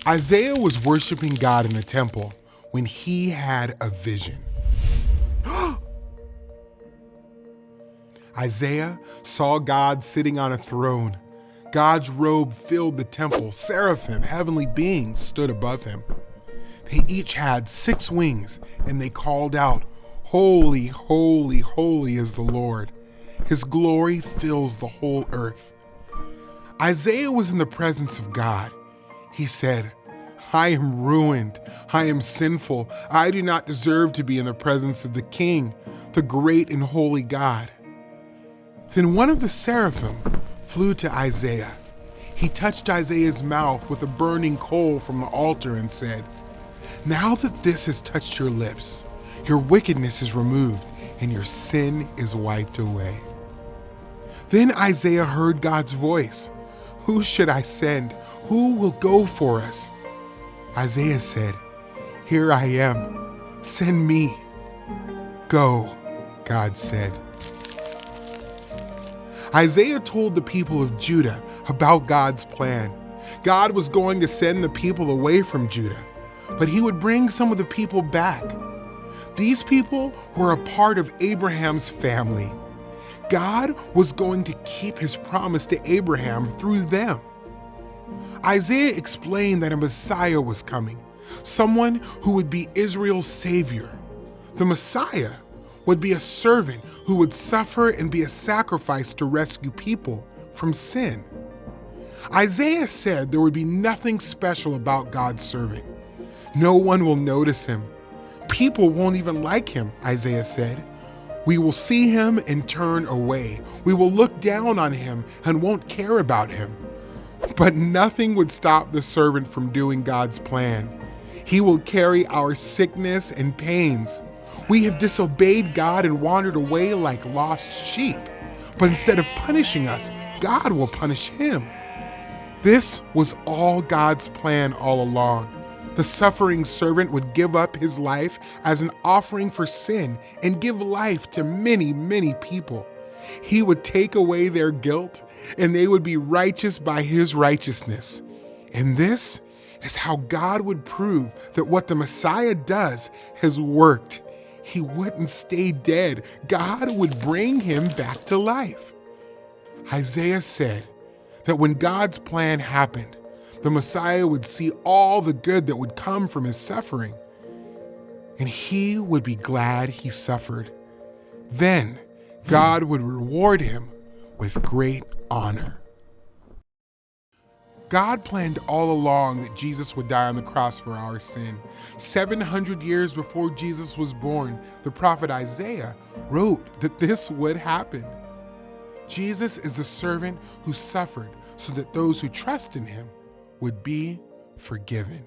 Isaiah was worshiping God in the temple when he had a vision. Isaiah saw God sitting on a throne. God's robe filled the temple. Seraphim, heavenly beings, stood above him. They each had 6 wings, and they called out, "Holy, holy, holy is the Lord. His glory fills the whole earth." Isaiah was in the presence of God. He said, "I am ruined. I am sinful. I do not deserve to be in the presence of the King, the great and holy God." Then one of the seraphim flew to Isaiah. He touched Isaiah's mouth with a burning coal from the altar and said, "Now that this has touched your lips, your wickedness is removed and your sin is wiped away." Then Isaiah heard God's voice. "Who should I send? Who will go for us?" Isaiah said, "Here I am. Send me." "Go," God said. Isaiah told the people of Judah about God's plan. God was going to send the people away from Judah, but he would bring some of the people back. These people were a part of Abraham's family. God was going to keep his promise to Abraham through them. Isaiah explained that a Messiah was coming, someone who would be Israel's savior. The Messiah would be a servant who would suffer and be a sacrifice to rescue people from sin. Isaiah said there would be nothing special about God's servant. No one will notice him. People won't even like him, Isaiah said. We will see him and turn away. We will look down on him and won't care about him. But nothing would stop the servant from doing God's plan. He will carry our sickness and pains. We have disobeyed God and wandered away like lost sheep. But instead of punishing us, God will punish him. This was all God's plan all along. The suffering servant would give up his life as an offering for sin and give life to many, many people. He would take away their guilt, and they would be righteous by his righteousness. And this is how God would prove that what the Messiah does has worked. He wouldn't stay dead. God would bring him back to life. Isaiah said that when God's plan happened, the Messiah would see all the good that would come from his suffering, and he would be glad he suffered. Then God would reward him with great honor. God planned all along that Jesus would die on the cross for our sin. 700 years before Jesus was born, the prophet Isaiah wrote that this would happen. Jesus is the servant who suffered so that those who trust in him would be forgiven.